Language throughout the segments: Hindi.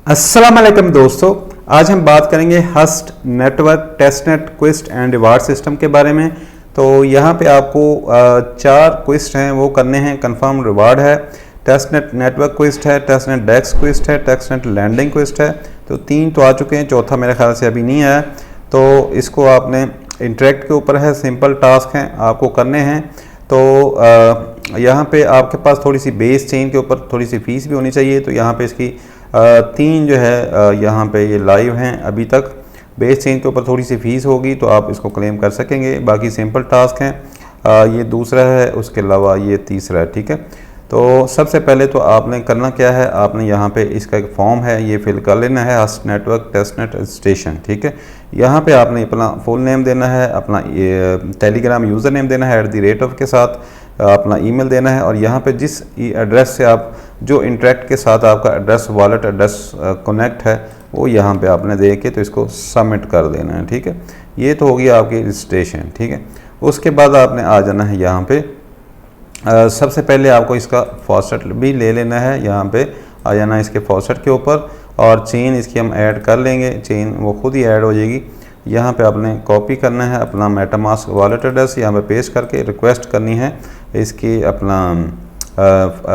अस्सलाम वालेकुम दोस्तों, आज हम बात करेंगे हस्ट network testnet quest and reward system के बारे में। तो यहाँ पे आपको 4 क्विस्ट हैं वो करने हैं। कंफर्म रिवार्ड है, टेस्टनेट नेटवर्क क्विस्ट है, टेस्टनेट डेक्स क्विस्ट है, टेस्टनेट लैंडिंग क्विस्ट है। तो 3 तो आ चुके हैं, चौथा मेरे ख्याल से अभी नहीं आया। तो इसको आपने इंटरेक्ट के ऊपर है, सिंपल टास्क हैं आपको करने हैं। तो यहाँ पे आपके पास थोड़ी सी बेस चेन के ऊपर थोड़ी सी फीस भी होनी चाहिए। तो यहाँ पे इसकी 3 जो है यहाँ पे ये लाइव हैं अभी तक। बेस चेन के ऊपर थोड़ी सी फीस होगी तो आप इसको क्लेम कर सकेंगे। बाकी सिंपल टास्क हैं। ये दूसरा है, उसके अलावा ये तीसरा है। ठीक है, तो सबसे पहले तो आपने करना क्या है, आपने यहाँ पे इसका एक फॉर्म है ये फिल कर लेना है, हस्ट नेटवर्क टेस्टनेट स्टेशन। ठीक है, यहाँ पे आपने अपना फुल नेम देना है, अपना टेलीग्राम यूज़र नेम देना है @ के साथ, अपना ईमेल देना है। और यहाँ पे जिस एड्रेस से आप जो इंटरेक्ट के साथ आपका एड्रेस वॉलेट एड्रेस कनेक्ट है वो यहाँ पे आपने दे के तो इसको सबमिट कर देना है। ठीक है, ये तो होगी आपकी रजिस्ट्रेशन। ठीक है, उसके बाद आपने आ जाना है यहाँ पे। सबसे पहले आपको इसका फॉसेट भी ले लेना है, यहाँ पे आ जाना इसके फॉसेट के ऊपर और चेन इसकी हम ऐड कर लेंगे। चेन वो खुद ही ऐड हो जाएगी। यहाँ पे आपने कॉपी करना है अपना मेटामास्क वॉलेट एड्रेस, यहाँ पे पेस्ट करके रिक्वेस्ट करनी है इसकी अपना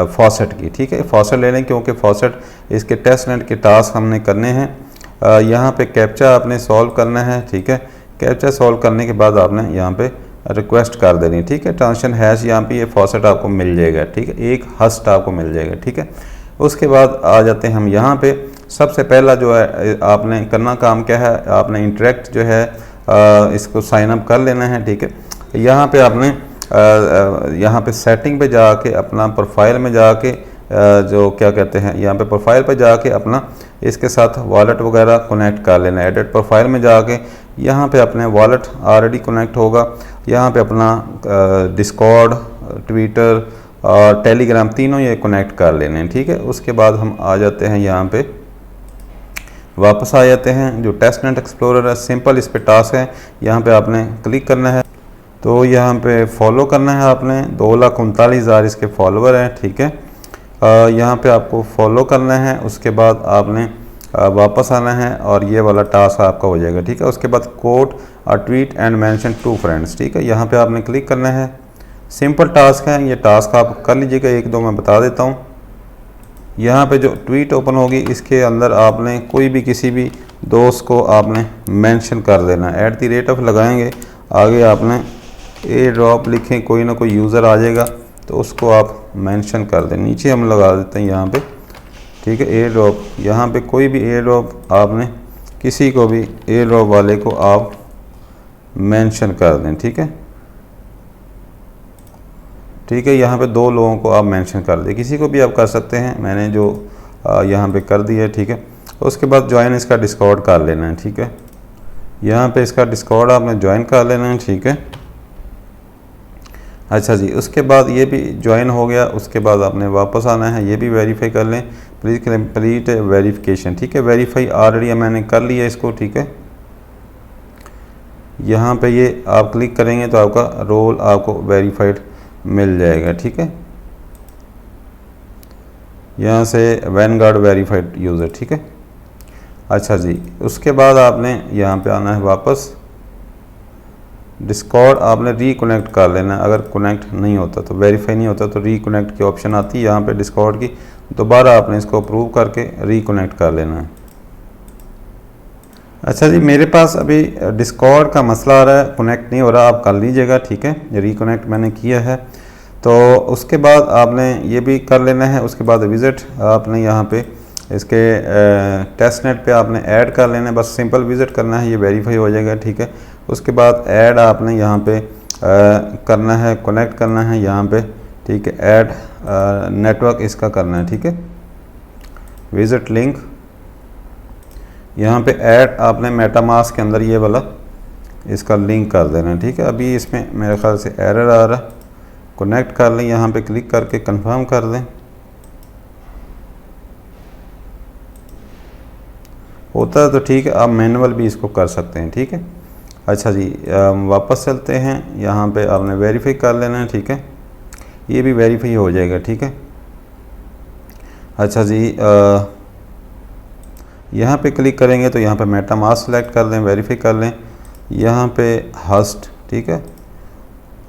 फॉसेट की। ठीक है, फॉसेट ले लें क्योंकि फॉसेट इसके टेस्टनेट के टास्क हमने करने हैं। यहाँ पे कैप्चा आपने सॉल्व करना है। ठीक है, कैप्चा सॉल्व करने के बाद आपने यहाँ पे रिक्वेस्ट कर देनी। ठीक है, ट्रांजेक्शन हैश यहाँ पे ये फॉसेट आपको मिल जाएगा। ठीक है, एक हस्ट आपको मिल जाएगा। ठीक है, उसके बाद आ जाते हैं हम यहाँ पे। सबसे पहला जो है आपने करना काम क्या है, आपने इंटरेक्ट जो है इसको साइन अप कर लेना है। ठीक है, यहाँ पे आपने यहाँ पे सेटिंग पे जाके अपना प्रोफाइल में जाके जो क्या कहते हैं, यहाँ पे प्रोफाइल पे जाके अपना इसके साथ वॉलेट वगैरह कनेक्ट कर लेना है। एडिट प्रोफाइल में जाके यहाँ पे अपने वॉलेट ऑलरेडी कनेक्ट होगा। यहाँ पे अपना डिस्कॉर्ड, ट्विटर और टेलीग्राम तीनों ये कनेक्ट कर लेने हैं। ठीक है, उसके बाद हम आ जाते हैं यहाँ पे, वापस आ जाते हैं जो टेस्टनेट एक्सप्लोरर है। सिंपल इस पे टास्क है, यहाँ पे आपने क्लिक करना है। तो यहाँ पे फॉलो करना है आपने, 2,39,000 इसके फॉलोवर हैं। ठीक है, यहाँ पे आपको फॉलो करना है। उसके बाद आपने वापस आना है और ये वाला टास्क आपका हो जाएगा। ठीक है, उसके बाद quote a tweet and mention 2 friends. ठीक है, यहाँ पे आपने क्लिक करना है। सिंपल टास्क है, ये टास्क आप कर लीजिएगा। 1-2 मैं बता देता हूँ। यहाँ पे जो ट्वीट ओपन होगी इसके अंदर आपने कोई भी किसी भी दोस्त को आपने मेंशन कर देना है। @ लगाएंगे, आगे आपने एयर ड्रॉप लिखें, कोई ना कोई यूज़र आ जाएगा तो उसको आप मेंशन कर दें। नीचे हम लगा देते हैं यहाँ पे। ठीक है, एयर ड्रॉप, यहाँ पे कोई भी एयर ड्रॉप आपने किसी को भी एयर ड्रॉप वाले को आप मेंशन कर दें। ठीक है, ठीक है, यहाँ पे 2 लोगों को आप मेंशन कर दें, किसी को भी आप कर सकते हैं। मैंने जो यहाँ पे कर दिया है। ठीक है, उसके बाद ज्वाइन इसका डिस्कॉर्ड कर लेना है। ठीक है, यहाँ पे इसका डिस्कॉर्ड आपने ज्वाइन कर लेना है। ठीक है, अच्छा जी, उसके बाद ये भी ज्वाइन हो गया। उसके बाद आपने वापस आना है, ये भी वेरीफाई कर लें। Please complete verification. ठीक है, वेरीफाई ऑलरेडी मैंने कर लिया इसको। ठीक है, यहाँ पे ये आप क्लिक करेंगे तो आपका रोल आपको वेरीफाइड मिल जाएगा। ठीक है, यहाँ से वैनगार्ड वेरीफाइड यूज़र। ठीक है, अच्छा जी, उसके बाद आपने यहाँ पे आना है वापस। डिस्कॉर्ड आपने रिकनेक्ट कर लेना है। अगर कनेक्ट नहीं होता तो वेरीफाई नहीं होता तो रिकनेक्ट की ऑप्शन आती है यहाँ पे डिस्कॉर्ड की, दोबारा आपने इसको अप्रूव करके रिकनेक्ट कर लेना है। अच्छा जी, मेरे पास अभी डिस्कॉर्ड का मसला आ रहा है, कनेक्ट नहीं हो रहा, आप कर लीजिएगा। ठीक है, रिकनेक्ट मैंने किया है। तो उसके बाद आपने ये भी कर लेना है। उसके बाद विज़िट आपने यहाँ पे इसके टेस्टनेट पे आपने ऐड कर लेना है। बस सिंपल विज़िट करना है, ये वेरीफाई हो जाएगा। ठीक है, उसके बाद ऐड आपने यहाँ पे करना है, कनेक्ट करना है यहाँ पे। ठीक है, ऐड नेटवर्क इसका करना है। ठीक है, विज़िट लिंक, यहाँ पे ऐड आपने मेटामास्क के अंदर ये वाला इसका लिंक कर देना है। ठीक है, अभी इसमें मेरे ख्याल से एरर आ रहा है, कनेक्ट कर लें, यहाँ पे क्लिक करके कंफर्म कर दें। होता है तो ठीक है, आप मैनुअल भी इसको कर सकते हैं। ठीक है, अच्छा जी, वापस चलते हैं। यहाँ पे आपने वेरीफाई कर लेना है। ठीक है, ये भी वेरीफाई हो जाएगा। ठीक है, अच्छा जी, यहाँ पे क्लिक करेंगे तो यहाँ पे मेटामास्क सेलेक्ट कर लें, वेरीफाई कर लें। यहाँ पे हस्ट, ठीक है,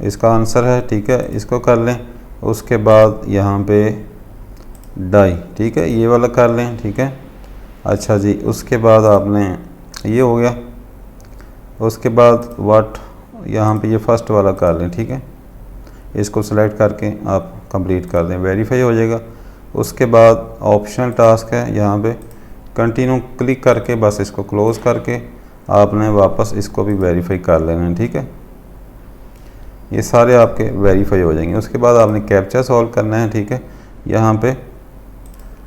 इसका आंसर है, ठीक है, इसको कर लें। उसके बाद यहाँ पे डाई, ठीक है, ये वाला कर लें, ठीक है। अच्छा जी, उसके बाद आपने ये हो गया। उसके बाद वाट, यहाँ पे ये फर्स्ट वाला कर लें, ठीक है, इसको सेलेक्ट करके आप कंप्लीट कर दें, वेरीफाई हो जाएगा। उसके बाद ऑप्शनल टास्क है, यहाँ पे कंटिन्यू क्लिक करके बस इसको क्लोज़ करके आपने वापस इसको भी वेरीफाई कर लेना है, ठीक है। ये सारे आपके वेरीफाई हो जाएंगे। उसके बाद आपने कैप्चा सॉल्व करना है, ठीक है, यहाँ पे।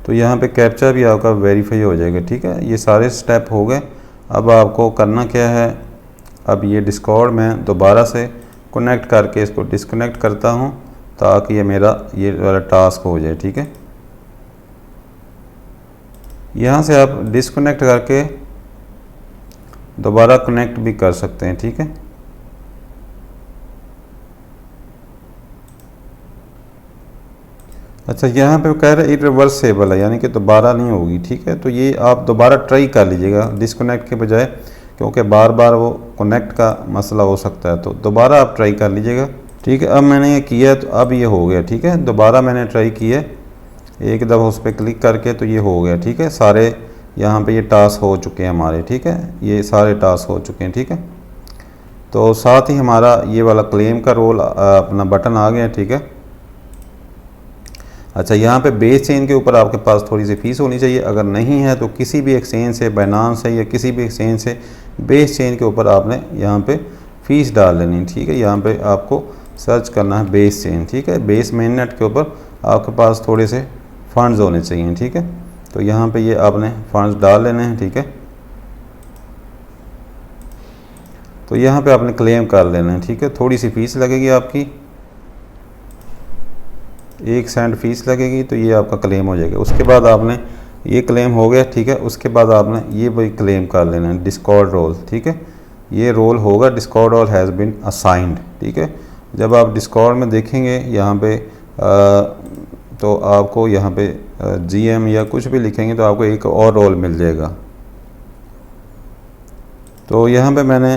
तो यहाँ पे कैप्चा भी आपका वेरीफाई हो जाएगा, ठीक है। ये सारे स्टेप हो गए। अब आपको करना क्या है, अब ये डिस्कॉर्ड में दोबारा से कनेक्ट करके इसको डिस्कनेक्ट करता हूँ ताकि ये मेरा ये वाला टास्क हो जाए, ठीक है। यहाँ से आप डिस्कनेक्ट करके दोबारा कनेक्ट भी कर सकते हैं, ठीक है। अच्छा, यहाँ पे कह रहे हैं इरिवर्सेबल है, यानी कि दोबारा नहीं होगी, ठीक है। तो ये आप दोबारा ट्राई कर लीजिएगा डिस्कनेक्ट के बजाय, क्योंकि बार बार वो कनेक्ट का मसला हो सकता है। तो दोबारा आप ट्राई कर लीजिएगा, ठीक है। अब मैंने ये किया तो अब ये हो गया, ठीक है। दोबारा मैंने ट्राई किया, एक दफ़ा उस पर क्लिक करके तो ये हो गया, ठीक है। सारे यहाँ पे ये टास्क हो चुके हैं हमारे, ठीक है, ये सारे टास्क हो चुके हैं, ठीक है। तो साथ ही हमारा ये वाला क्लेम का रोल अपना बटन आ गया, ठीक है। अच्छा, यहाँ पे बेस चेन के ऊपर आपके पास थोड़ी सी फ़ीस होनी चाहिए। अगर नहीं है तो किसी भी एक्सचेंज से, बाइनेंस से या किसी भी एक्सचेंज से बेस चेन के ऊपर आपने यहाँ पे फ़ीस डाल लेनी, ठीक है। यहाँ पे आपको सर्च करना है बेस चेन, ठीक है। बेस मेन नेट के ऊपर आपके पास थोड़े से फंड्स होने चाहिए, ठीक है। तो यहाँ पे ये आपने फंड्स डाल लेने हैं, ठीक है। तो यहाँ पे आपने क्लेम कर लेना है, ठीक है। थोड़ी सी फ़ीस लगेगी आपकी, 1 सेंट फ़ीस लगेगी, तो ये आपका क्लेम हो जाएगा। उसके बाद आपने ये क्लेम हो गया, ठीक है। उसके बाद आपने ये भी क्लेम कर लेना है, डिस्कॉर्ड रोल, ठीक है। ये रोल होगा, Discord role has been assigned, ठीक है। जब आप डिस्कॉर्ड में देखेंगे यहाँ पे तो आपको यहाँ पे GM या कुछ भी लिखेंगे तो आपको एक और रोल मिल जाएगा। तो यहाँ पे मैंने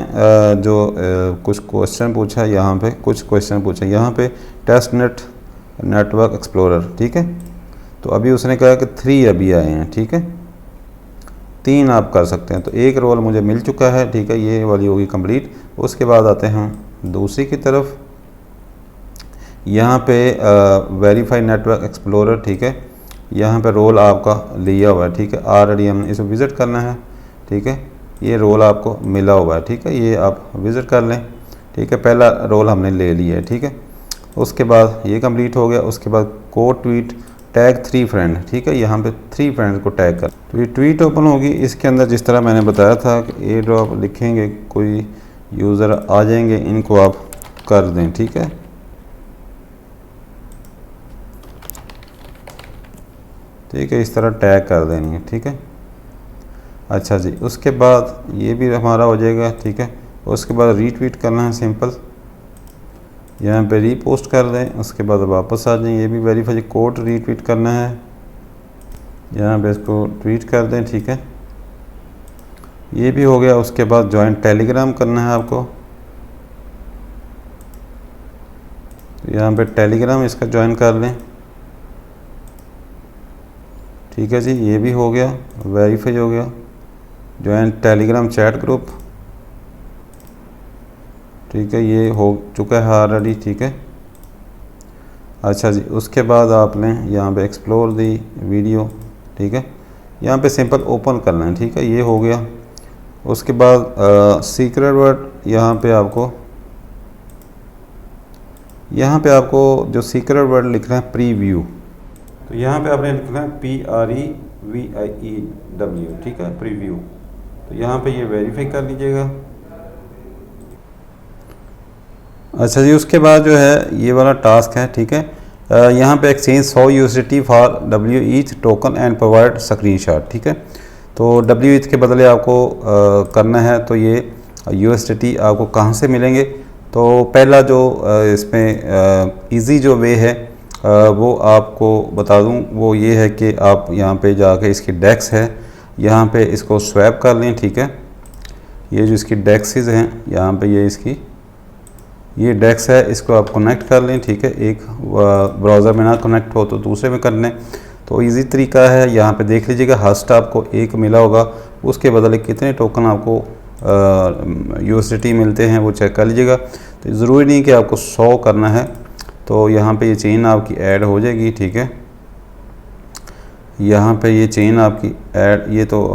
कुछ क्वेश्चन पूछा, यहाँ पे कुछ क्वेश्चन पूछा, यहाँ पे टेस्ट नेटवर्क एक्सप्लोरर, ठीक है। तो अभी उसने कहा कि 3 अभी आए हैं, ठीक है। 3 आप कर सकते हैं। तो एक रोल मुझे मिल चुका है, ठीक है, ये वाली होगी कंप्लीट। उसके बाद आते हैं हम दूसरी की तरफ। यहाँ पे वेरीफाई नेटवर्क एक्सप्लोरर, ठीक है। यहाँ पे रोल आपका लिया हुआ है, ठीक है। ऑलरेडी हमने इसे विज़िट करना है, ठीक है। ये रोल आपको मिला हुआ है, ठीक है, ये आप विज़िट कर लें, ठीक है। पहला रोल हमने ले लिया है, ठीक है। उसके बाद ये कंप्लीट हो गया। उसके बाद कोड ट्वीट टैग 3 फ्रेंड, ठीक है। यहाँ पे 3 फ्रेंड्स को टैग कर, तो ये ट्वीट ओपन होगी। इसके अंदर जिस तरह मैंने बताया था कि ए ड्रॉप लिखेंगे, कोई यूज़र आ जाएंगे, इनको आप कर दें, ठीक है। ठीक है, इस तरह टैग कर देनी है, ठीक है। अच्छा जी, उसके बाद ये भी हमारा हो जाएगा, ठीक है। उसके बाद रीट्वीट करना है, सिंपल यहाँ पे रीपोस्ट कर दें। उसके बाद वापस आ जाएं, ये भी वेरीफाई कोड रीट्वीट करना है, यहाँ पे इसको ट्वीट कर दें, ठीक है। ये भी हो गया। उसके बाद ज्वाइन टेलीग्राम करना है आपको, तो यहाँ पे टेलीग्राम इसका ज्वाइन कर लें, ठीक है जी। ये भी हो गया, वेरीफाई हो गया। ज्वाइन टेलीग्राम चैट ग्रुप, ठीक है, ये हो चुका है ऑलरेडी, ठीक है। अच्छा जी, उसके बाद आपने यहाँ पे एक्सप्लोर दी वीडियो, ठीक है, यहाँ पे सिंपल ओपन करना है, ठीक है, ये हो गया। उसके बाद सीक्रेट वर्ड, यहाँ पे आपको जो सीक्रेट वर्ड लिखना है प्रीव्यू, तो यहाँ पे आपने लिखना है PREVIEW, ठीक है, प्रीव्यू। तो यहाँ पे ये वेरीफाई कर लीजिएगा। अच्छा जी, उसके बाद जो है ये वाला टास्क है, ठीक है। यहाँ पे exchange 100 USDT for WETH token and provide screenshot, ठीक है। तो WETH के बदले आपको करना है, तो ये USDT आपको कहाँ से मिलेंगे। तो पहला जो इसमें इजी जो वे है वो आपको बता दूं, वो ये है कि आप यहाँ पे जाके इसकी डेक्स है, यहाँ पे इसको स्वैप कर लें, ठीक है। ये जो इसकी डेक्सेस हैं यहाँ पे ये डेक्स है, इसको आप कनेक्ट कर लें, ठीक है। एक ब्राउज़र में ना कनेक्ट हो तो दूसरे में कर लें, तो इजी तरीका है। यहाँ पे देख लीजिएगा हस्ट आपको 1 मिला होगा, उसके बदले कितने टोकन आपको USDT मिलते हैं वो चेक कर लीजिएगा। तो ज़रूरी नहीं कि आपको 100 करना है, तो यहाँ पे ये चेन आपकी ऐड हो जाएगी, ठीक है। यहाँ पे ये चेन आपकी ऐड, ये तो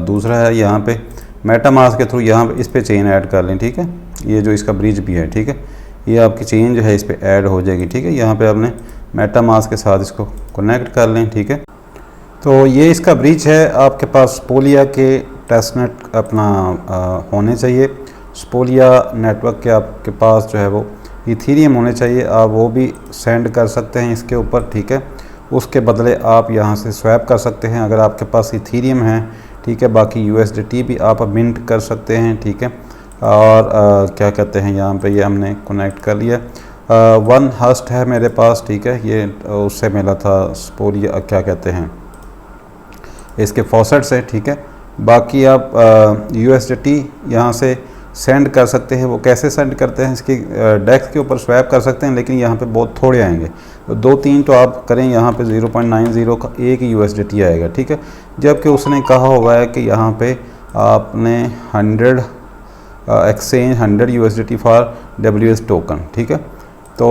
दूसरा है, यहाँ पे मेटामास्क के थ्रू यहाँ पे इस पे चेन ऐड कर लें, ठीक है। ये जो इसका ब्रिज भी है, ठीक है, ये आपकी चेन जो है इस पे ऐड हो जाएगी, ठीक है। यहाँ पे आपने मेटामास्क के साथ इसको कनेक्ट कर लें, ठीक है। तो ये इसका ब्रिज है। आपके पास स्पोलिया के टेस्टनेट अपना होने चाहिए, स्पोलिया नेटवर्क के आपके पास जो है वो इथीरियम होने चाहिए, आप वो भी सेंड कर सकते हैं इसके ऊपर, ठीक है। उसके बदले आप यहाँ से स्वैप कर सकते हैं अगर आपके पास इथीरियम है, ठीक है। बाकी USDT भी आप मिंट कर सकते हैं, ठीक है। और क्या कहते हैं, यहाँ पे ये हमने कनेक्ट कर लिया। 1 हस्ट है मेरे पास, ठीक है, ये उससे मिला था स्पोलिया, क्या कहते हैं, इसके फॉसेट से, ठीक है। बाकी आप USDT यहाँ से सेंड कर सकते हैं। वो कैसे सेंड करते हैं, इसकी डेस्क के ऊपर स्वैप कर सकते हैं, लेकिन यहाँ पे बहुत थोड़े आएंगे, तो 2-3 तो आप करें, यहाँ पे 0.90 का एक ही USDT आएगा, ठीक है। जबकि उसने कहा हुआ है कि यहाँ पे आपने 100 exchange 100 USDT for WS token, ठीक है। तो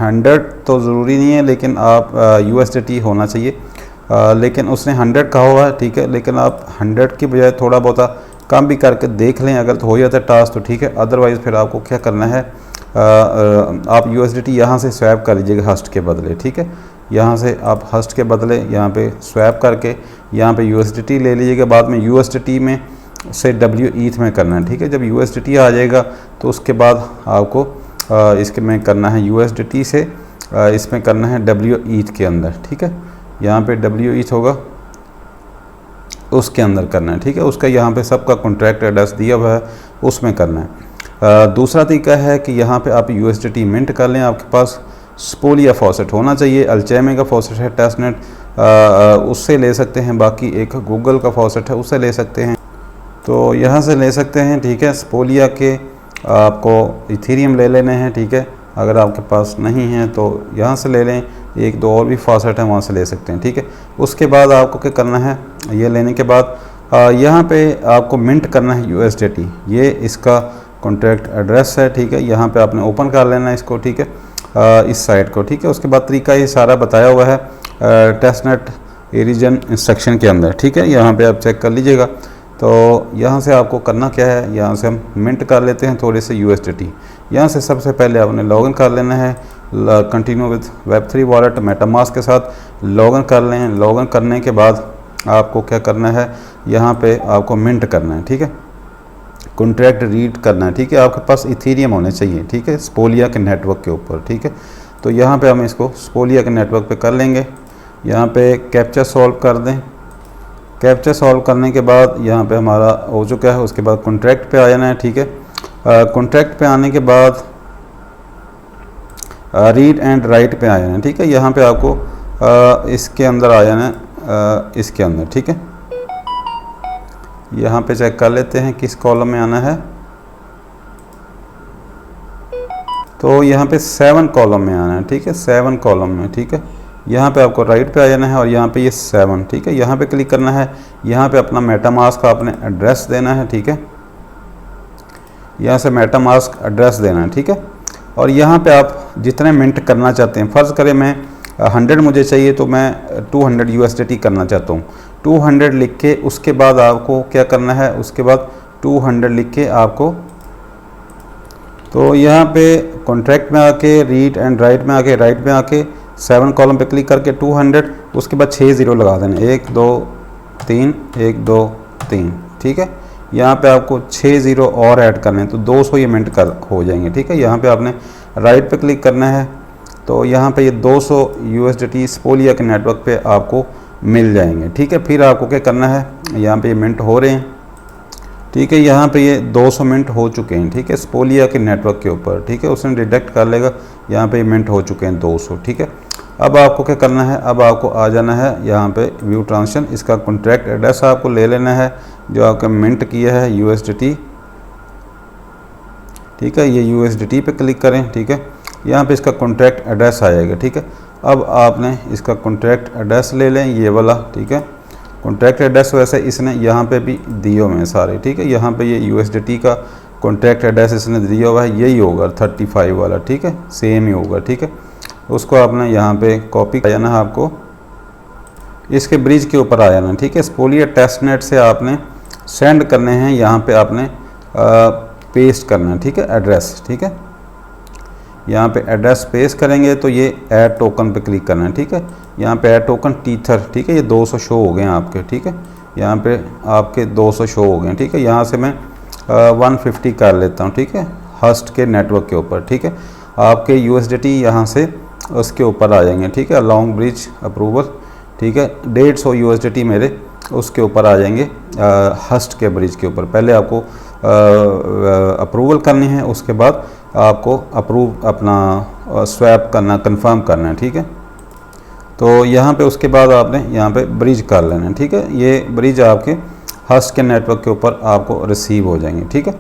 100 तो ज़रूरी नहीं है, लेकिन आप USDT होना चाहिए, लेकिन उसने 100 कहा हुआ है, ठीक है। लेकिन आप 100 की बजाय थोड़ा बहुत कम भी करके देख लें, अगर तो हो जाता है टास्क तो ठीक है, अदरवाइज़ फिर आपको क्या करना है, आप USDT यहाँ से स्वैप कर लीजिएगा हस्ट के बदले, ठीक है। यहाँ से आप हस्ट के बदले यहाँ पे स्वैप करके यहाँ पे USDT ले लीजिएगा। बाद में USDT में से WETH में करना है, ठीक है। जब USDT आ जाएगा तो उसके बाद आपको इसके में करना है USDT से इसमें करना है WETH के अंदर, ठीक है। यहाँ पे WETH होगा, उसके अंदर करना है, ठीक है। उसका यहाँ पे सबका कॉन्ट्रैक्ट एड्रेस दिया हुआ है, उसमें करना है। दूसरा तरीका है कि यहाँ पे आप USDT मिंट कर लें। आपके पास स्पोलिया फॉसेट होना चाहिए, अल्चेमे का फॉसेट है टेस्टनेट, उससे ले सकते हैं। बाकी एक गूगल का फॉसेट है, उससे ले सकते हैं, तो यहाँ से ले सकते हैं, ठीक है। स्पोलिया के आपको इथीरियम ले लेने हैं, ठीक है। अगर आपके पास नहीं है तो यहाँ से ले लें, 1-2 और भी फॉसेट है वहाँ से ले सकते हैं, ठीक है। उसके बाद आपको क्या करना है, ये लेने के बाद यहाँ पे आपको मिंट करना है USDT। ये इसका कॉन्ट्रैक्ट एड्रेस है, ठीक है। यहाँ पे आपने ओपन कर लेना है इसको, ठीक है, इस साइट को, ठीक है। उसके बाद तरीका ये सारा बताया हुआ है टेस्टनेट एरिजन इंस्ट्रक्शन के अंदर, ठीक है। यहाँ पे आप चेक कर लीजिएगा। तो यहाँ से आपको करना क्या है, यहाँ से हम मिंट कर लेते हैं थोड़े से USDT। यहाँ से सबसे पहले आपने लॉगिन कर लेना है, continue with Web3 wallet MetaMask के साथ लॉगिन कर लें। लॉगिन करने के बाद आपको क्या करना है, यहाँ पे आपको मिंट करना है, ठीक है, कॉन्ट्रैक्ट रीड करना है, ठीक है। आपके पास इथीरियम होने चाहिए, ठीक है, स्पोलिया के नेटवर्क के ऊपर, ठीक है। तो यहाँ पे हम इसको स्पोलिया के नेटवर्क पे कर लेंगे। यहाँ पे कैप्चा सॉल्व कर दें। कैप्चा सॉल्व करने के बाद यहाँ पे हमारा हो चुका है। उसके बाद कॉन्ट्रैक्ट पे आ जाना है, ठीक है। कॉन्ट्रैक्ट पे आने के बाद रीड एंड राइट पे आ जाना है, ठीक है। यहाँ पे आपको इसके अंदर आ जाना है, इसके अंदर, ठीक है। यहाँ पे चेक कर लेते हैं किस कॉलम में आना है। तो यहाँ पे 7 कॉलम में आना है, ठीक है, 7 कॉलम में, ठीक है। यहाँ पे आपको राइट पे आ जाना है और यहाँ पे ये 7, ठीक है। यहाँ पे क्लिक करना है, यहाँ पे अपना मेटामास्क का आपने एड्रेस देना है, ठीक है। यहाँ से मेटामास्क एड्रेस देना है, ठीक है। और यहाँ पे आप जितने मिंट करना चाहते हैं, फ़र्ज़ करें मैं 100 मुझे चाहिए तो मैं 200 USDT करना चाहता हूँ। 200 लिख के उसके बाद आपको क्या करना है, उसके बाद 200 लिख के आपको, तो यहाँ पे कॉन्ट्रैक्ट में आके रीड एंड राइट में आके, राइट में आके 7 कॉलम पे क्लिक करके 200, उसके बाद 6 ज़ीरो लगा देना, 1 2 3 1 2 3, ठीक है। यहाँ पे आपको 6 ज़ीरो और ऐड करने हैं, तो 200 ये मिनट कर हो जाएंगे, ठीक है। यहाँ पे आपने राइट पे क्लिक करना है, तो यहाँ पे ये 200 USDT स्पोलिया के नेटवर्क पे आपको मिल जाएंगे, ठीक है। फिर आपको क्या करना है, यहाँ पे ये मिनट हो रहे हैं, ठीक है। यहाँ पे ये 200 मिनट हो चुके हैं, ठीक है, स्पोलिया के नेटवर्क के ऊपर, ठीक है। उसने डिटेक्ट कर लेगा, यहाँ पे ये मिनट हो चुके हैं 200, ठीक है। अब आपको क्या करना है, अब आपको आ जाना है यहाँ पे व्यू ट्रांजेक्शन। इसका कॉन्ट्रैक्ट एड्रेस आपको ले लेना है जो आपका मिंट किया है USDT, ठीक है। ये USDT पे क्लिक करें, ठीक है। यहाँ पे इसका कॉन्ट्रैक्ट एड्रेस आएगा, ठीक है। अब आपने इसका कॉन्ट्रैक्ट एड्रेस ले लें, ये वाला, ठीक है। कॉन्ट्रैक्ट एड्रेस वैसे इसने यहाँ पे भी दिए हुए हैं सारे, ठीक है। यहाँ पे ये USDT का कॉन्ट्रैक्ट एड्रेस इसने दिया हुआ है, यही होगा 35 वाला, ठीक है, सेम ही होगा, ठीक है। उसको आपने यहाँ पे कॉपी कर जाना है, आपको इसके ब्रिज के ऊपर आ जाना, ठीक है। स्पोलिया टेस्टनेट से आपने सेंड करने हैं, यहाँ पे आपने पेस्ट करना है, ठीक है, एड्रेस, ठीक है। यहाँ पे एड्रेस पेस्ट करेंगे तो ये ऐड टोकन पे क्लिक करना है, ठीक है। यहाँ पे ऐड टोकन टीथर, ठीक है, ये 200 शो हो गए हैं आपके, ठीक है। यहाँ पे आपके 200 शो हो गए हैं, ठीक है। यहाँ से मैं 150 कर लेता हूँ, ठीक है, हस्ट के नेटवर्क के ऊपर, ठीक है। आपके USDT यहाँ से उसके ऊपर आ जाएंगे, ठीक है, लॉन्ग ब्रिज अप्रूवल, ठीक है। 150 USDT मेरे उसके ऊपर आ जाएंगे हस्ट के ब्रिज के ऊपर। पहले आपको अप्रूवल करनी है, उसके बाद आपको अप्रूव अपना स्वैप करना, कंफर्म करना है, ठीक है। तो यहाँ पे उसके बाद आपने यहाँ पे ब्रिज कर लेना है, ठीक है। ये ब्रिज आपके हस्ट के नेटवर्क के ऊपर आपको रिसीव हो जाएंगे, ठीक है।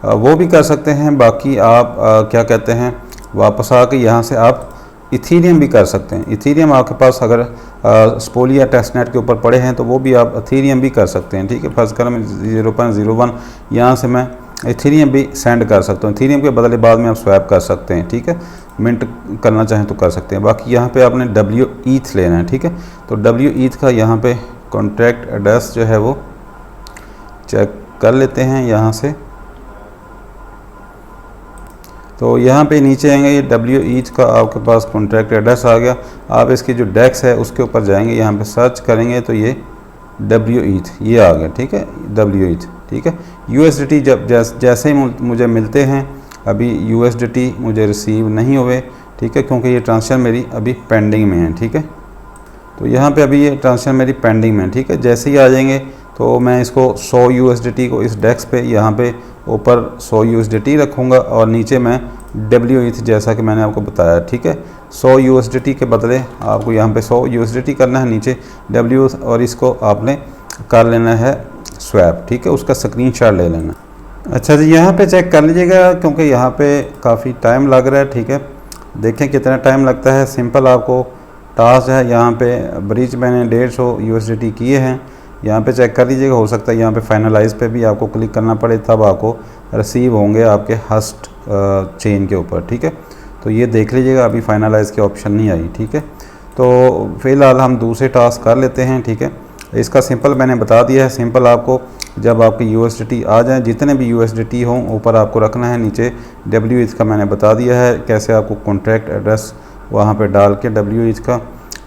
वो भी कर सकते हैं। बाकी आप क्या कहते हैं, वापस आके यहाँ से आप इथीरियम भी कर सकते हैं। इथीरियम आपके पास अगर स्पोलिया टेस्टनेट के ऊपर पड़े हैं तो वो भी आप इथीरियम भी कर सकते हैं, ठीक है। फर्स्ट कर मैं 0.01 यहाँ से मैं इथीरियम भी सेंड कर सकता हूँ। इथीरियम के बदले बाद में आप स्वैप कर सकते हैं, ठीक है। मिंट करना चाहें तो कर सकते हैं। बाकी यहाँ पे आपने WETH लेना है, ठीक है। तो WETH का यहाँ पे कॉन्ट्रैक्ट एड्रेस जो है वो चेक कर लेते हैं यहाँ से। तो यहाँ पे नीचे आएंगे, ये WETH का आपके पास कॉन्ट्रैक्ट एड्रेस आ गया। आप इसकी जो डेक्स है उसके ऊपर जाएंगे, यहाँ पे सर्च करेंगे तो ये WETH ये आ गया, ठीक है, WETH, ठीक है। USDT जब जैसे ही मुझे मिलते हैं, अभी USDT मुझे रिसीव नहीं हुए, ठीक है, क्योंकि ये ट्रांजेक्शन मेरी अभी पेंडिंग में है, ठीक है। तो यहाँ पे अभी ये ट्रांजेक्शन मेरी पेंडिंग में है, ठीक है। जैसे ही आ जाएंगे तो मैं इसको 100 USDT को इस डेस्क पे यहाँ पे ऊपर 100 USDT रखूँगा और नीचे मैं WETH जैसा कि मैंने आपको बताया, ठीक है। 100 USDT के बदले आपको यहाँ पे 100 USDT करना है, नीचे W, और इसको आपने कर लेना है स्वैप, ठीक है, उसका स्क्रीनशॉट ले लेना। अच्छा जी, यहाँ पे चेक कर लीजिएगा क्योंकि यहाँ पे काफ़ी टाइम लग रहा है, ठीक है। देखें कितना टाइम लगता है। सिंपल आपको टास्क है, यहाँ पे ब्रिज मैंने 150 USDT किए हैं, यहाँ पे चेक कर लीजिएगा। हो सकता है यहाँ पे फाइनलाइज पे भी आपको क्लिक करना पड़े, तब आपको रिसीव होंगे आपके हस्ट चेन के ऊपर, ठीक है। तो ये देख लीजिएगा, अभी फाइनलाइज की ऑप्शन नहीं आई, ठीक है। तो फ़िलहाल हम दूसरे टास्क कर लेते हैं, ठीक है। इसका सिंपल मैंने बता दिया है। सिंपल आपको जब आपके USDT आ जाए, जितने भी USDT हों ऊपर आपको रखना है, नीचे WETH का मैंने बता दिया है कैसे आपको कॉन्ट्रैक्ट एड्रेस वहाँ पे डाल के WETH का,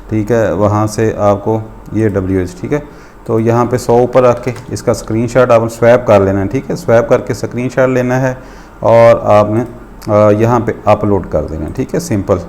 ठीक है, वहाँ से आपको ये WETH, ठीक है। तो यहाँ पे 100 ऊपर रख के इसका स्क्रीनशॉट आपने स्वैप कर लेना है, ठीक है। स्वैप करके स्क्रीनशॉट लेना है और आपने यहाँ पे अपलोड कर देना है, ठीक है। सिंपल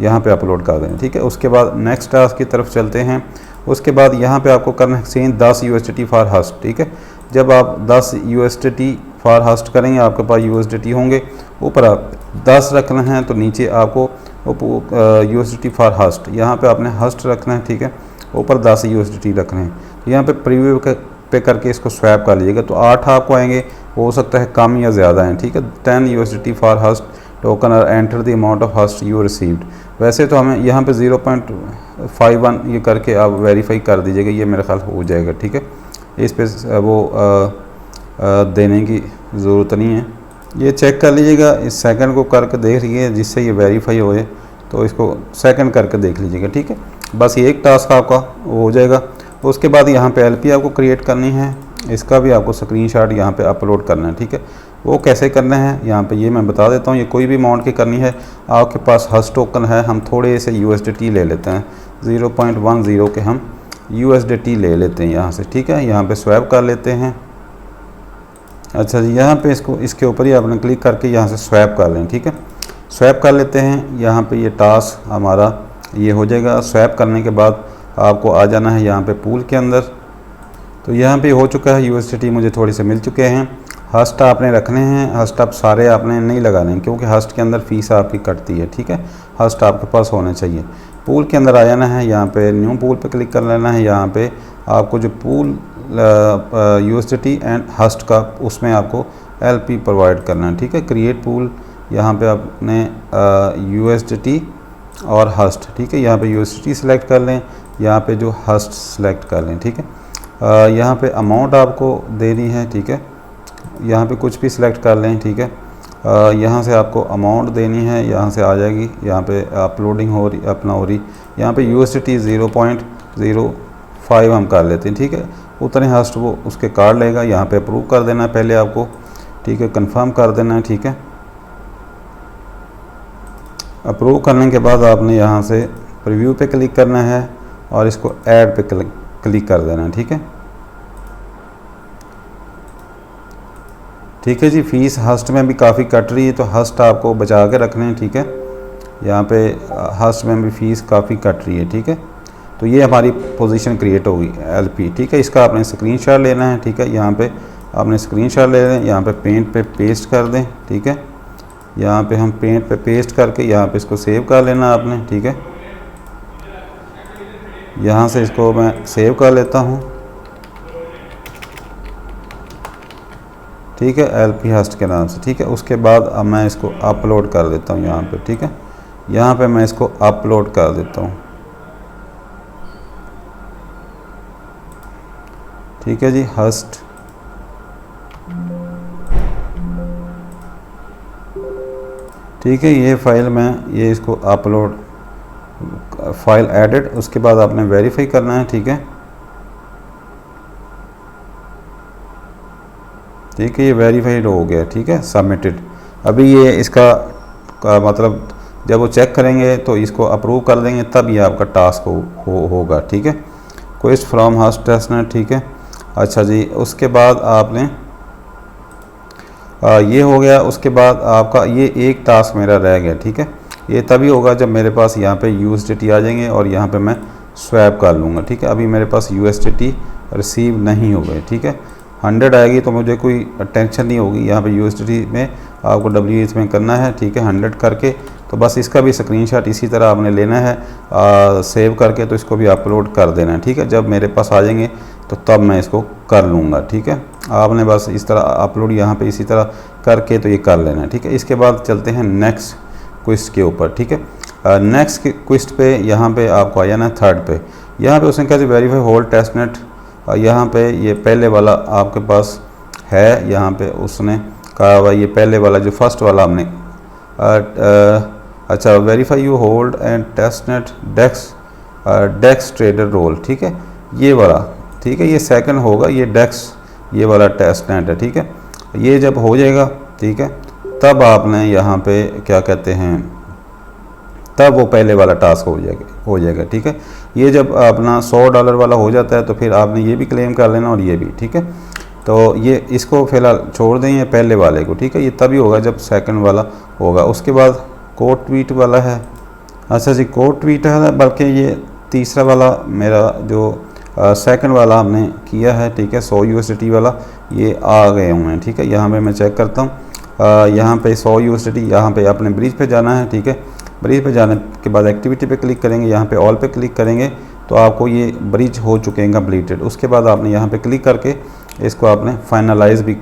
यहाँ पे अपलोड कर देना, ठीक है। उसके बाद नेक्स्ट टास्क की तरफ चलते हैं। उसके बाद यहाँ पे आपको करना है सेम 10 USDT फॉर हस्ट, ठीक है। जब आप 10 USDT फॉर हस्ट करेंगे, आपके पास USDT होंगे, ऊपर आप 10 रखना है, तो नीचे आपको USDT फॉर हस्ट, यहाँ पे आपने हस्ट रखना है, ठीक है, ऊपर 10 USDT रखने हैं। तो यहाँ पे प्रीव्यू पे करके इसको स्वैप कर लीजिएगा, तो 8 आपको आएंगे, हो सकता है कम या ज़्यादा हैं, ठीक है। 10 USDT फॉर हस्ट टोकन और enter the amount of Hust you received. वैसे तो हमें यहाँ पे 0.51 ये करके आप वेरीफाई कर दीजिएगा, ये मेरा ख्याल हो जाएगा, ठीक है। इस पे वो देने की ज़रूरत नहीं है। ये चेक कर लीजिएगा, इस सेकंड को करके देख लीजिए जिससे ये वेरीफाई होए, तो इसको सेकंड करके देख लीजिएगा, ठीक है। बस ये एक टास्क आपका हो जाएगा। उसके बाद यहाँ पे LP आपको क्रिएट करनी है, इसका भी आपको स्क्रीनशॉट यहाँ पे अपलोड करना है, ठीक है। वो कैसे करना है यहाँ पे ये मैं बता देता हूँ। ये कोई भी अमाउंट की करनी है, आपके पास हस्ट टोकन है, हम थोड़े से USDT ले लेते हैं, 0.10 के हम USDT ले लेते हैं यहाँ से, ठीक है। यहाँ पे स्वैप कर लेते हैं। अच्छा जी, यहाँ पे इसके ऊपर ही आपने क्लिक करके यहाँ से स्वैप कर लें, ठीक है। स्वैप कर लेते हैं। यहाँ पे ये टास्क हमारा ये हो जाएगा। स्वैप करने के बाद आपको आ जाना है यहाँ पे पूल के अंदर। तो यहाँ पे हो चुका है, USDT मुझे थोड़े से मिल चुके हैं। हस्ट आपने रखने हैं, हस्ट आप सारे आपने नहीं लगाने हैं क्योंकि हस्ट के अंदर फ़ीस आपकी कटती है, ठीक है। हस्ट आपके पास होने चाहिए। पूल के अंदर आ जाना है, यहाँ पे न्यू पूल पे क्लिक कर लेना है। यहाँ पे आपको जो पूल USDT एंड हस्ट का उसमें आपको LP प्रोवाइड करना है, ठीक है। क्रिएट पूल, यहाँ पे आपने USDT और हस्ट, ठीक है। यहाँ पे USDT सेलेक्ट कर लें, यहाँ पे जो हस्ट सेलेक्ट कर लें, ठीक है। यहाँ पे अमाउंट आपको देनी है, ठीक है। यहाँ पे कुछ भी सिलेक्ट कर लें, ठीक है। यहाँ से आपको अमाउंट देनी है, यहाँ से आ जाएगी। यहाँ पे अपलोडिंग हो रही, यहाँ पे USDT 0.05 हम कर लेते हैं, ठीक है। उतने हस्ट वो उसके कार्ड लेगा। यहाँ पे अप्रूव कर देना है पहले आपको, ठीक है। कंफर्म कर देना है, ठीक है। अप्रूव करने के बाद आपने यहाँ से प्रीव्यू पे क्लिक करना है और इसको ऐड पे क्लिक कर देना है, ठीक है। ठीक है जी। फीस हस्ट में भी काफ़ी कट रही है, तो हस्ट आपको बचा के रखने हैं, ठीक है। यहाँ पे हस्ट में भी फ़ीस काफ़ी कट रही है, ठीक है। तो ये हमारी पोजीशन क्रिएट होगी LP, ठीक है। इसका आपने स्क्रीनशॉट लेना है, ठीक है। यहाँ पे आपने स्क्रीनशॉट ले लें, यहाँ पे पेंट पे पेस्ट कर दें, ठीक है। यहाँ पे हम पेंट पे पेस्ट करके यहाँ पे इसको सेव कर लेना आपने, ठीक है। यहाँ से इसको मैं सेव कर लेता हूँ, ठीक है, LP हस्ट के नाम से, ठीक है। उसके बाद अब मैं इसको अपलोड कर देता हूँ यहाँ पे, ठीक है। यहाँ पे मैं इसको अपलोड कर देता हूँ, ठीक है जी। हस्ट, ठीक है। ये फाइल में ये इसको अपलोड, फाइल एडिट, उसके बाद आपने वेरीफाई करना है, ठीक है। ठीक है, ये वेरीफाइड हो गया, ठीक है, सबमिटेड। अभी ये इसका मतलब जब वो चेक करेंगे तो इसको अप्रूव कर देंगे, तब ये आपका टास्क होगा, ठीक है। क्वेस्ट फ्रॉम हस्ट टेस्टनेट, ठीक है। अच्छा जी, उसके बाद आपने ये हो गया। उसके बाद आपका ये एक टास्क मेरा रह गया, ठीक है। ये तभी होगा जब मेरे पास यहाँ पे USDT आ जाएंगे और यहाँ पे मैं स्वैप कर लूँगा, ठीक है। अभी मेरे पास USDT रिसीव नहीं हो गए, ठीक है। 100 आएगी तो मुझे कोई टेंशन नहीं होगी। यहाँ पे USDT में आपको WH में करना है, ठीक है। 100 करके तो बस इसका भी स्क्रीनशॉट इसी तरह आपने लेना है, सेव करके तो इसको भी अपलोड कर देना है, ठीक है। जब मेरे पास आ जाएंगे तो तब मैं इसको कर लूँगा, ठीक है। आपने बस इस तरह अपलोड यहाँ पे इसी तरह करके तो ये कर लेना है, ठीक है। इसके बाद चलते हैं नेक्स्ट क्विस्ट के ऊपर, ठीक है। नेक्स्ट क्विस्ट पे यहाँ पे आपको आ जाना है 3rd पे। यहाँ पे उसने कहा वेरीफाई होल्ड टेस्टनेट, यहाँ पे ये पहले वाला आपके पास है। यहाँ पे उसने कहा हुआ ये पहले वाला जो फर्स्ट वाला हमने अच्छा, verify you hold and testnet DEX trader role, ठीक है, ये वाला, ठीक है। ये सेकंड होगा, ये डेक्स ये वाला टेस्टनेट है, ठीक है। ये जब हो जाएगा, ठीक है, तब आपने यहाँ पे क्या कहते हैं, तब वो पहले वाला टास्क हो जाएगा, ठीक है। ये जब अपना $100 वाला हो जाता है तो फिर आपने ये भी क्लेम कर लेना और ये भी, ठीक है। तो ये इसको फ़िलहाल छोड़ दें, ये पहले वाले को, ठीक है। ये तभी होगा जब सेकंड वाला होगा। उसके बाद कोड ट्वीट वाला है। अच्छा जी, कोड ट्वीट है, बल्कि ये तीसरा वाला मेरा जो सेकंड वाला हमने किया है, ठीक है, 100 USDT वाला, ये आ गए हुए हैं, ठीक है। यहाँ पे मैं चेक करता हूँ, यहाँ पे 100 USDT, यहाँ पे अपने ब्रिज पे जाना है, ठीक है। ब्रिज पे जाने के बाद एक्टिविटी पे क्लिक करेंगे, यहाँ पे ऑल पे क्लिक करेंगे तो आपको ये ब्रिज हो चुके हैं कंप्लीटेड। उसके बाद आपने यहाँ पे क्लिक करके इसको आपने फाइनलाइज भी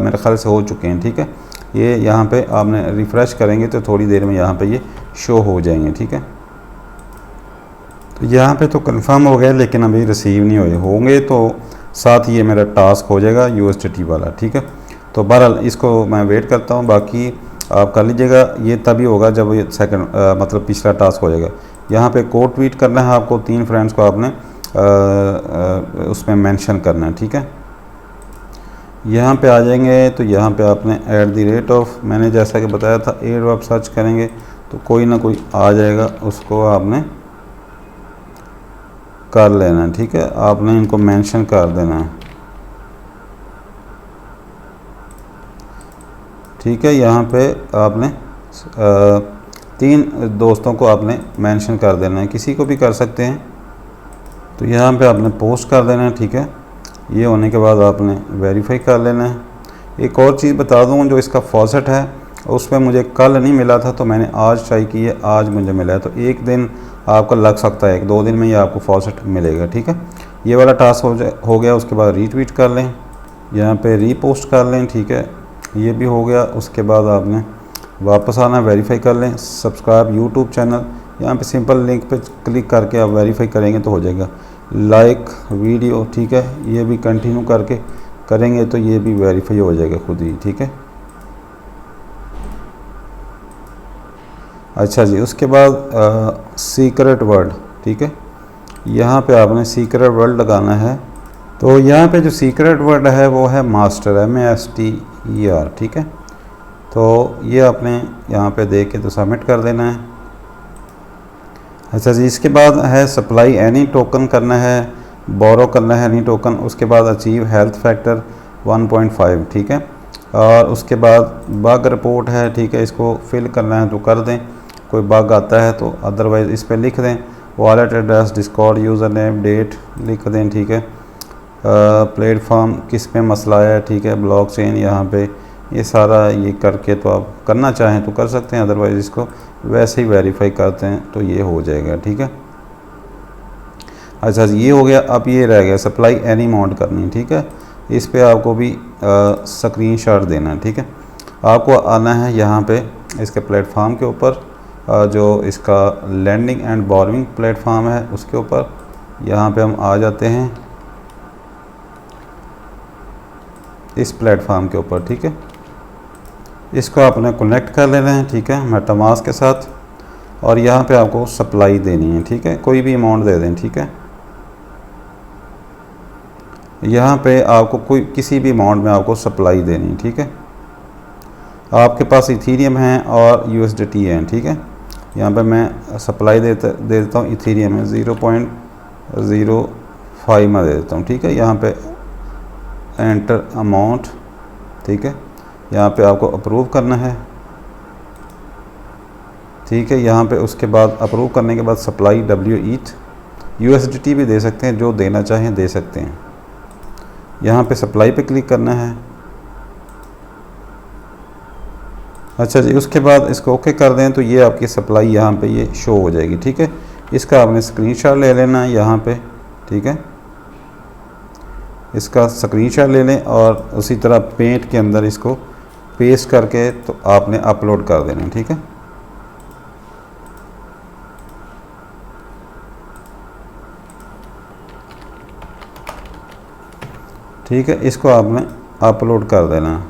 मेरे ख्याल से हो चुके हैं, ठीक है। ये यहाँ पे आपने रिफ़्रेश करेंगे तो थोड़ी देर में यहाँ पे ये शो हो जाएंगे, ठीक है। तो यहाँ पे तो कंफर्म हो गया, लेकिन अभी रिसीव नहीं होंगे तो साथ ही ये मेरा टास्क हो जाएगा USDT वाला, ठीक है। तो बहरहाल इसको मैं वेट करता हूँ, बाकी आप कर लीजिएगा। ये तभी होगा जब ये सेकंड मतलब पिछला टास्क हो जाएगा। यहाँ पे कोड ट्वीट करना है आपको, 3 फ्रेंड्स को आपने उसमें मेंशन करना है, ठीक है। यहाँ पे आ जाएंगे तो यहाँ पे आपने @ मैंने जैसा कि बताया था एयरड्रॉप सर्च करेंगे तो कोई ना कोई आ जाएगा, उसको आपने कर लेना है, ठीक है। आपने इनको मेंशन कर देना है, ठीक है। यहाँ पे आपने 3 दोस्तों को आपने मेंशन कर देना है, किसी को भी कर सकते हैं। तो यहाँ पे आपने पोस्ट कर देना है, ठीक है। ये होने के बाद आपने वेरीफाई कर लेना है। एक और चीज़ बता दूँ, जो इसका फॉसेट है उसमें मुझे कल नहीं मिला था तो मैंने आज ट्राई की है, आज मुझे मिला है। तो एक दिन आपका लग सकता है 1-2 दिन में ये आपको फॉसेट मिलेगा, ठीक है। ये वाला टास्क हो गया। उसके बाद रीट्वीट कर लें, यहाँ पे रीपोस्ट कर लें, ठीक है, ये भी हो गया। उसके बाद आपने वापस आना, वेरीफाई कर लें, सब्सक्राइब यूट्यूब चैनल, यहाँ पे सिंपल लिंक पे क्लिक करके आप वेरीफाई करेंगे तो हो जाएगा। लाइक वीडियो, ठीक है, ये भी कंटिन्यू करके करेंगे तो ये भी वेरीफाई हो जाएगा खुद ही, ठीक है। अच्छा जी, उसके बाद सीक्रेट वर्ड, ठीक है, यहाँ पे आपने सीक्रेट वर्ड लगाना है। तो यहाँ पे जो सीक्रेट वर्ड है वो है मास्टर, MASTER, ठीक है। तो ये आपने यहाँ पे दे के तो सबमिट कर देना है। अच्छा जी, इसके बाद है सप्लाई एनी टोकन करना है, बोरो करना है एनी टोकन। उसके बाद अचीव हेल्थ फैक्टर 1.5, ठीक है। और उसके बाद बग रिपोर्ट है, ठीक है, इसको फिल करना है तो कर दें, कोई बग आता है तो, अदरवाइज़ इस पर लिख दें wallet address, Discord user name, date लिख दें, ठीक है। प्लेटफॉर्म किस पे मसला है, ठीक है, ब्लॉकचेन, यहाँ पे ये सारा ये करके तो आप करना चाहें तो कर सकते हैं, अदरवाइज़ इसको वैसे ही वेरीफाई करते हैं तो ये हो जाएगा, ठीक है। अच्छा ये हो गया। अब ये रह गया सप्लाई एनी अमाउंट करनी, ठीक है। इस पे आपको भी स्क्रीनशॉट देना, ठीक है। आपको आना है यहाँ पे इसके प्लेटफॉर्म के ऊपर, जो इसका लैंडिंग एंड बोरोइंग प्लेटफॉर्म है उसके ऊपर यहाँ पे हम आ जाते हैं, इस प्लेटफॉर्म के ऊपर, ठीक है। इसको आपने कनेक्ट कर लेना है, ठीक है, मेटामास्क के साथ। और यहाँ पे आपको सप्लाई देनी है, ठीक है, कोई भी अमाउंट दे दें, ठीक है। यहाँ पे आपको कोई किसी भी अमाउंट में आपको सप्लाई देनी है, ठीक है। आपके पास इथीरियम है और USDT है, ठीक है। यहाँ पे मैं सप्लाई दे देता हूँ, इथीरियम में 0.05 में दे देता हूँ, ठीक है। यहाँ पे एंटर अमाउंट, ठीक है, यहाँ पे आपको अप्रूव करना है, ठीक है। यहाँ पे उसके बाद अप्रूव करने के बाद सप्लाई WETH, USDT भी दे सकते हैं, जो देना चाहें दे सकते हैं। यहाँ पे सप्लाई पे क्लिक करना है। अच्छा जी, उसके बाद इसको ओके कर दें तो ये आपकी सप्लाई यहाँ पे ये शो हो जाएगी, ठीक है। इसका आपने स्क्रीनशॉट ले लेना है यहाँ पे, ठीक है, इसका स्क्रीनशॉट ले लें और उसी तरह पेंट के अंदर इसको पेस्ट करके तो आपने अपलोड कर देना, ठीक है। ठीक है, इसको आपने अपलोड कर देना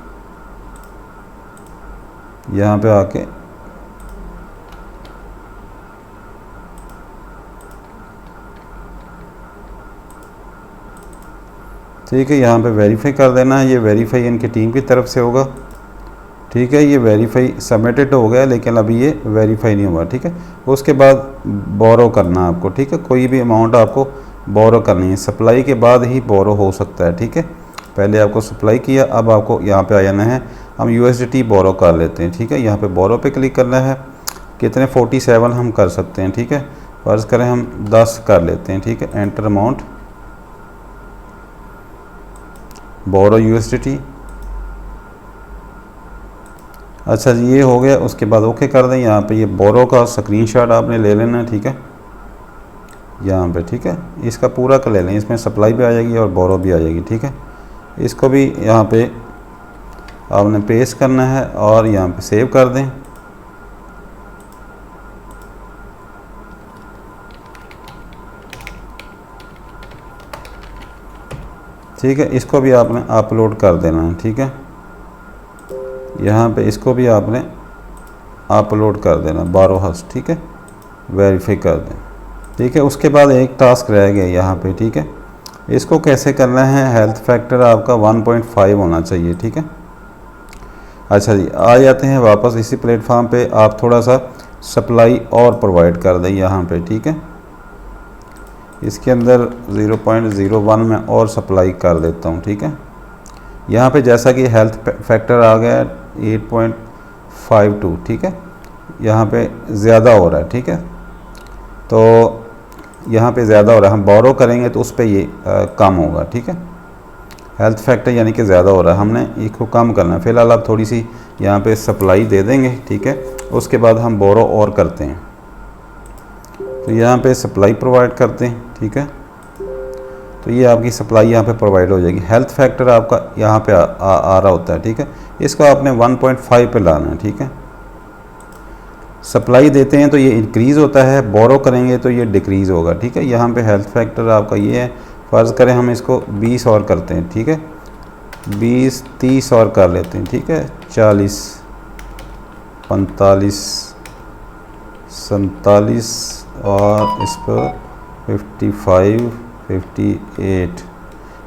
यहाँ पे आके। ठीक है, यहाँ पे वेरीफाई कर देना है। ये वेरीफाई इनकी टीम की तरफ से होगा, ठीक है। ये वेरीफाई सबमिटेड हो गया लेकिन अभी ये वेरीफाई नहीं हुआ, ठीक है। उसके बाद बोरो करना आपको, ठीक है, कोई भी अमाउंट आपको बोरो करनी है। सप्लाई के बाद ही बोरो हो सकता है, ठीक है। पहले आपको सप्लाई किया, अब आपको यहाँ पे आ जाना है, हम USDT बोरो कर लेते हैं, ठीक है। यहाँ पे बोरो पे क्लिक करना है। कितने 47 हम कर सकते हैं, ठीक है। फर्ज करें हम 10 कर लेते हैं, ठीक है। एंटर अमाउंट, बोरो USDT। अच्छा जी, ये हो गया। उसके बाद ओके कर दें। यहाँ पे ये बोरो का स्क्रीनशॉट आपने ले लेना है, ठीक है, यहाँ पे, ठीक है। इसका पूरा का ले लें, इसमें सप्लाई भी आ जाएगी और बोरो भी आ जाएगी, ठीक है। इसको भी यहाँ पे आपने पेस्ट करना है और यहाँ पे सेव कर दें। ठीक है, इसको भी आपने अपलोड कर देना है, ठीक है। यहाँ पे इसको भी आपने अपलोड कर देना, बारोहस, ठीक है, वेरीफाई कर दें, ठीक है। उसके बाद एक टास्क रह गया यहाँ पे, ठीक है। इसको कैसे करना है, हेल्थ फैक्टर आपका 1.5 होना चाहिए, ठीक है। अच्छा जी, आ जाते हैं वापस इसी प्लेटफॉर्म पे। आप थोड़ा सा सप्लाई और प्रोवाइड कर दें यहाँ पे, ठीक है। इसके अंदर 0.01 में और सप्लाई कर देता हूँ, ठीक है। यहाँ पे जैसा कि हेल्थ फैक्टर आ गया 8.52, ठीक है। यहाँ पे ज़्यादा हो रहा है, ठीक है। तो यहाँ पे ज़्यादा हो रहा है, हम बोरो करेंगे तो उस पर ये कम होगा, ठीक है। हेल्थ फैक्टर यानी कि ज़्यादा हो रहा है, हमने इसको कम करना है। फ़िलहाल आप थोड़ी सी यहाँ पे सप्लाई दे देंगे, ठीक है। उसके बाद हम बोरो और करते हैं। तो यहाँ पे सप्लाई प्रोवाइड करते हैं, ठीक है। तो ये आपकी सप्लाई यहाँ पे प्रोवाइड हो जाएगी। हेल्थ फैक्टर आपका यहाँ पे आ रहा होता है, ठीक है। इसको आपने 1.5 पे लाना है, ठीक है। सप्लाई देते हैं तो ये इंक्रीज़ होता है, बोरो करेंगे तो ये डिक्रीज़ होगा, ठीक है। यहाँ पे हेल्थ फैक्टर आपका ये है, फ़र्ज़ करें हम इसको 20 और करते हैं, ठीक है। 20 30 और कर लेते हैं, ठीक है। 40 45 47 और इस पर 55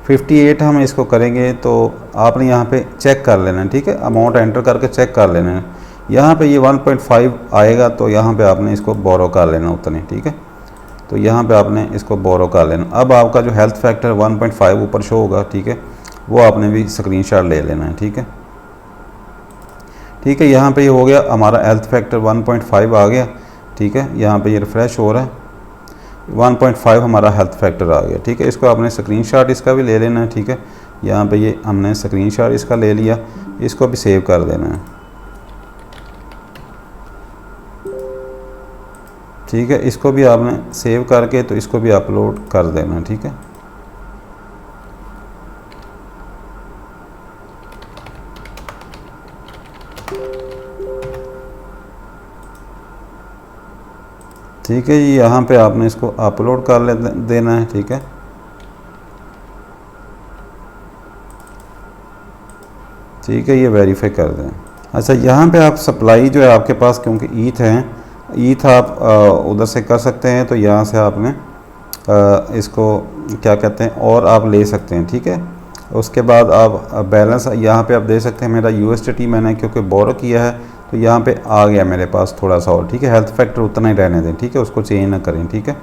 58 हम इसको करेंगे। तो आपने यहाँ पे चेक कर लेना है, ठीक है। अमाउंट एंटर करके चेक कर लेना है। यहाँ पे ये 1.5 आएगा तो यहाँ पे आपने इसको बोरो कर लेना उतने, ठीक है। तो यहाँ पे आपने इसको बोरो कर लेना। अब आपका जो हेल्थ फैक्टर 1.5 ऊपर शो होगा, ठीक है, वो आपने भी स्क्रीनशॉट ले लेना है, ठीक है। ठीक है, यहाँ पे ये हो गया हमारा हेल्थ फैक्टर 1.5 आ गया, ठीक है। यहाँ पे ये रिफ़्रेश हो रहा है, 1.5 हमारा हेल्थ फैक्टर आ गया, ठीक है। इसको आपने स्क्रीनशॉट इसका भी ले लेना है, ठीक है। यहाँ पे ये हमने स्क्रीनशॉट इसका ले लिया, इसको भी सेव कर देना है, ठीक है। इसको भी आपने सेव करके तो इसको भी अपलोड कर देना है, ठीक है। ठीक है, ये यहाँ पे आपने इसको अपलोड कर देना है, ठीक है। ठीक है, ये वेरीफाई कर दें। अच्छा, यहाँ पे आप सप्लाई जो है आपके पास, क्योंकि ईथ है, ईथ आप उधर से कर सकते हैं, तो यहाँ से आपने इसको क्या कहते हैं और आप ले सकते हैं, ठीक है। उसके बाद आप बैलेंस यहाँ पे आप दे सकते हैं। मेरा USDT मैंने क्योंकि बोरो किया है तो यहाँ पे आ गया मेरे पास थोड़ा सा और, ठीक है। हेल्थ फैक्टर उतना ही रहने दें, ठीक है, उसको चेंज ना करें, ठीक है।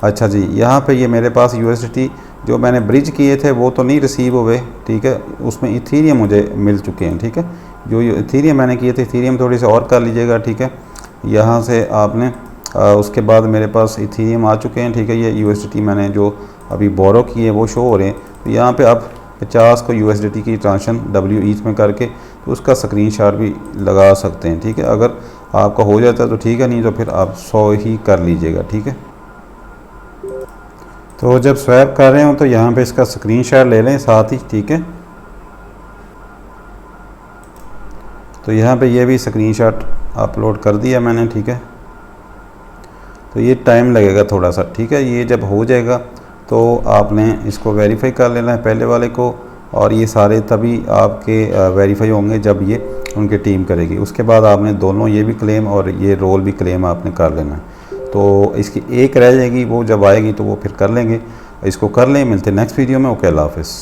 अच्छा जी, यहाँ पे ये मेरे पास USDT जो मैंने ब्रिज किए थे वो तो नहीं रिसीव हुए, ठीक है। उसमें इथीरियम मुझे मिल चुके हैं, ठीक है। जो इथीरियम मैंने किए थे, इथीरियम थोड़ी सी और कर लीजिएगा, ठीक है। यहाँ से आपने उसके बाद मेरे पास इथीरियम आ चुके हैं, ठीक है। ये USDT मैंने जो अभी बोरो किए वो शो हो रहे हैं। तो यहाँ पे आप 50 को USDT की ट्रांजेक्शन WETH में करके तो उसका स्क्रीनशॉट भी लगा सकते हैं, ठीक है। अगर आपका हो जाता है तो ठीक है, नहीं तो फिर आप 100 ही कर लीजिएगा, ठीक है। तो जब स्वैप कर रहे हो तो यहाँ पे इसका स्क्रीनशॉट ले लें साथ ही, ठीक है। तो यहाँ पे ये भी स्क्रीनशॉट अपलोड कर दिया मैंने, ठीक है। तो ये टाइम लगेगा थोड़ा सा, ठीक है। ये जब हो जाएगा तो आपने इसको वेरीफाई कर लेना है पहले वाले को, और ये सारे तभी आपके वेरीफाई होंगे जब ये उनकी टीम करेगी। उसके बाद आपने दोनों ये भी क्लेम और ये रोल भी क्लेम आपने कर लेना है। तो इसकी एक रह जाएगी, वो जब आएगी तो वो फिर कर लेंगे। इसको कर लें, मिलते हैं नेक्स्ट वीडियो में। ओके, अल्लाह हाफ़िज़।